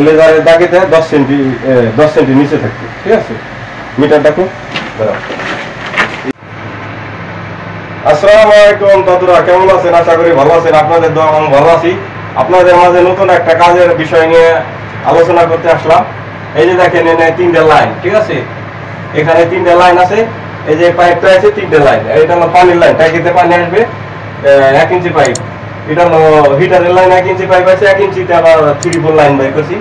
লেজারের দাগিতে 10 centi নিচে থাকবে, ঠিক আছে। মিটারটা খুব আসসালামু আলাইকুম দাদুরা, কেমন আছেন? আশা করি ভালো আছেন। আপনাদের দোয়া আমি ভালো আছি। আপনাদের মাঝে নতুন একটা কাজের বিষয় নিয়ে আলোচনা করতে আসলাম। এই যে দেখেন এখানে 3টে লাইন, ঠিক আছে। এখানে 3টে লাইন আছে। এই যে পাইপটা আছে 3টে লাইন। এটা হলো পানির লাইন, ট্যাঙ্কিতে পানি আসবে 1 ইঞ্চি পাইপ। এটা হলো হিটারের লাইন, 1 ইঞ্চি পাইপ আছে। 1 ইঞ্চিতে আবার 3-4 লাইন বাই করছি।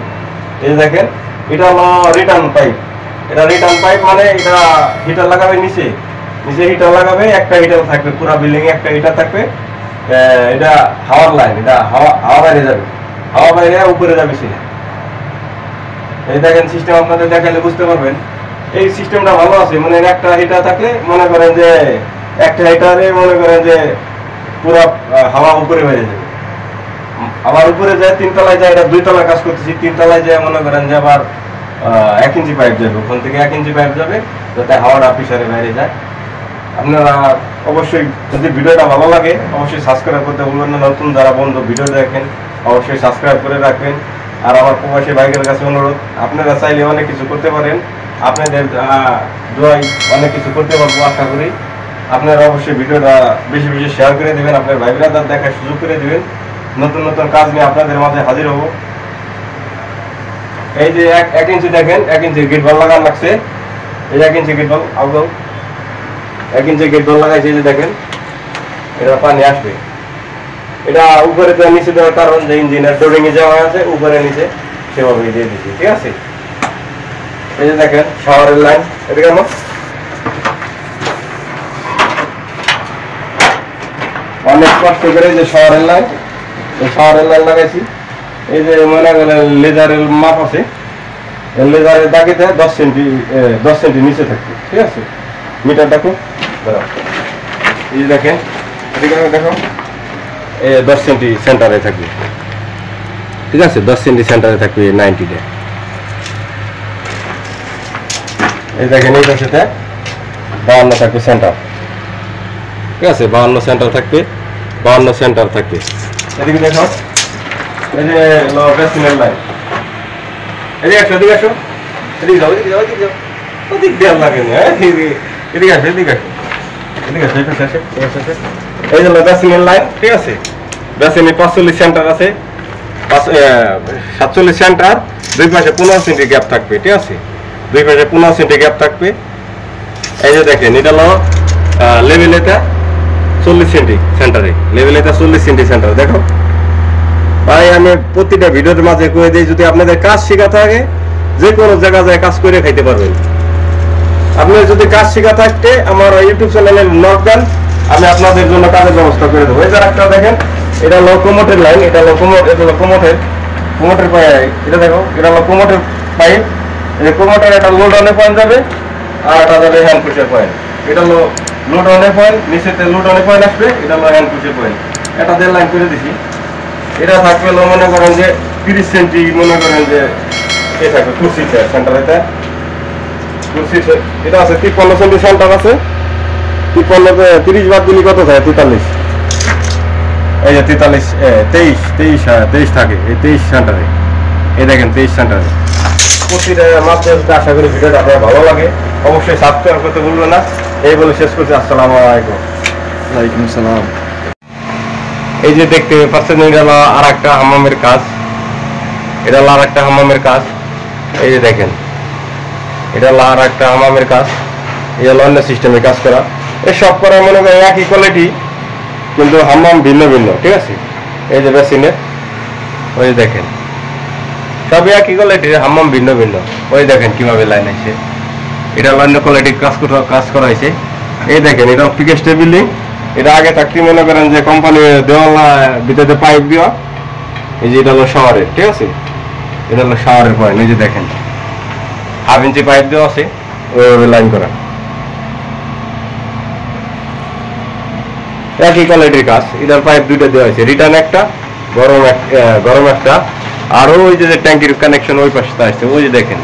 এই যে দেখেন এটা হলো রিটার্ন পাইপ। এটা রিটার্ন পাইপ মানে এটা হিটার লাগাবে নিচে হিটার লাগাবে, একটা হিটার থাকবে পুরো বিল্ডিং এ, একটা হিটার থাকবে। এটা হাওয়ার লাইন, এটা হাওয়া বাইরে যাবে, হাওয়া বাইরে উপরে যাবে সেটা। এই দেখেন সিস্টেম আপনাদের দেখালে বুঝতে পারবেন। এই সিস্টেমটা ভালো আছে, মানে একটা হিটার থাকলে মনে করেন যে একটা হিটারে মনে করেন যে পুরো হাওয়া উপরে বাইরে যাবে। আবার উপরে যায় 3 তলায় যায়, এটা 2 তলায় কাজ করতেছি। 3 তলায় যায় মনে করেন যে আবার 1 ইঞ্চি পাইপ যাবে, ওখান থেকে 1 ইঞ্চি পাইপ যাবে যাতে হাওয়াটা প্রেসারে বাইরে যায়। আপনারা অবশ্যই যদি ভিডিওটা ভালো লাগে অবশ্যই সাবস্ক্রাইব করতে ভুলবেন না। নতুন যারা বন্ধু ভিডিও দেখেন অবশ্যই সাবস্ক্রাইব করে রাখবেন। আর আমার প্রবাসী ভাইদের কাছে অনুরোধ, আপনারা চাইলে অনেক কিছু করতে পারেন। আপনাদের দোয়াই অনেক কিছু করতে পারবো আশা করি। আপনারা অবশ্যই ভিডিওটা বেশি বেশি শেয়ার করে দেবেন, আপনার ভাই ব্রাদার দেখার সুযোগ করে দেবেন। নতুন নতুন কাজ নিয়ে আপনাদের মাঝে হাজির হব। এই যে 1 ইঞ্চি দেখেন, 1 ইঞ্চির গেট বল লাগানো লাগছে। এই 1 ইঞ্চি গেট বল আউগাও 1 ইঞ্চি গেট বল লাগাইছে। এই যে দেখেন এটা পানি আসবে। এটা উপরে তো নিচে দেওয়ার কারণ যে ইঞ্জিনের ডোরিং এ যাওয়া আছে উপরে নিচে সেভাবে দিয়ে দিচ্ছি, ঠিক আছে। এই যে দেখেন শাওয়ারের লাইন, এটা কেমন অনেক কষ্ট করে যে শাওয়ারের লাইন, এই শাওয়ারের লাইন লাগাইছি। এই যে মনে করেন লেজারের মাপ আছে, লেজারের দাগিতে 10 সেন্টি নিচে থাকবে, ঠিক আছে। মিটারটা খুব এই যে দেখেন দেখো 10 সেন্টি সেন্টারে থাকবে, ঠিক আছে। 10 সেন্টি সেন্টারে থাকবে 90-টা। এই দেখেন এই পাশেতে 52 থাকবে সেন্টার, ঠিক আছে। 52 সেন্টার থাকবে, 52 সেন্টার থাকবে। এদিকে দেখো এই যে বেসিনের লাইন, এই যে একটা দিকে আসো, এদিকে যাও, এদিকে যাও, এদিকে যাও, ওদিক দেওয়ার লাগে না। এদিকে আসো, এদিকে আসো, এদিকে আসো, এদিকে আসো, এই যে বেসিনের লাইন, ঠিক আছে। বেসিনে 45 সেন্টার আছে, 47 সেন্টার, দুই পাশে 15 সেন্টি গ্যাপ থাকবে, ঠিক আছে। দুই পাশে 15 সেন্টি গ্যাপ থাকবে। এই যে দেখেন এটা হলো লেভেলেটা 40 সেন্টি সেন্টারে, লেভেলেটা 40 সেন্টি সেন্টার। দেখো ভাই আমি প্রতিটা ভিডিওর মাঝে কয়ে দিই, যদি আপনাদের কাজ শেখা থাকে যে কোনো জায়গায় যায় কাজ করে খাইতে পারবেন। আপনি যদি কাজ শেখা থাকতে আমার ইউটিউব চ্যানেলে নক দেন, আমি আপনাদের জন্য কাজের ব্যবস্থা করে দেবো। এই যে একটা দেখেন এটা লোকোমোটের লাইন, এটা লোকোমোটের পাইপ। এটা দেখো এটা লোকোমোটের পাইপ। এই কোমোটের একটা লোড অনের পয়েন্ট যাবে আর এটা যাবে হ্যান্ড পুশের পয়েন্ট। এটা হলো লোড অনের পয়েন্ট, নিচেতে লোড অনের পয়েন্ট আসবে, এটা হলো হ্যান্ড পুশের পয়েন্ট। এটা দিয়ে লাইন করে দিছি। এটা থাকবে মনে করেন যে 30 সেন্টি, মনে করেন যে এ থাকবে কুর্সিতে সেন্টারেতে কুর্সিতে। এটা আছে 53 সেন্টি সেন্টার আছে। 53-তে 30 বাদ দিলে কত থাকে? 43। এই যে 43 23 থাকে এই 23 সেন্টারে। এই দেখেন 23 সেন্টারে প্রতিটা মাত্র। আশা করি ভিডিওটা আপনার ভালো লাগে, অবশ্যই সাবস্ক্রাইব করতে ভুলবেন না। এই বলে শেষ করছি। আসসালামু আলাইকুম। ওয়ালাইকুম আসসালাম। এই যে দেখতে পাচ্ছেন এটা হলো আর একটা হাম্মামের কাজ, এটা হলো আর একটা হাম্মামের কাজ। এই যে দেখেন এটা হলো আর একটা হাম্মামের কাজ। এই হলো অন্য সিস্টেমে কাজ করা। এই সব করা মনে করেন একই কোয়ালিটি, কিন্তু হাম্মাম ভিন্ন ভিন্ন, ঠিক আছে। এই যে বেসিনের ওই দেখেন সবই একই কোয়ালিটির, হাম্মাম ভিন্ন ভিন্ন। ওই দেখেন কিভাবে লাইন আছে, এটা অন্য কোয়ালিটির কাজ করা হয়েছে। এই দেখেন এটা পিকেস্টের বিল্ডিং। এটা আগে থাকতে মনে করেন যে কোম্পানি দেওয়াল ভিতরে পাইপ দেওয়া। এই যে এটা হলো শাওয়ারের, ঠিক আছে। এটা হলো শাওয়ারের পয়েন্ট। এই যে দেখেন 1/2 ইঞ্চি পাইপ দেওয়া আছে, ওইভাবে লাইন করা। একই কোয়ালিটির কাজ। এটার পাইপ 2টা দেওয়া হয়েছে, রিটার্ন একটা, গরম একটা। আর ওই যে ট্যাঙ্কির কানেকশন ওই পাশে আসছে, ওই যে দেখেন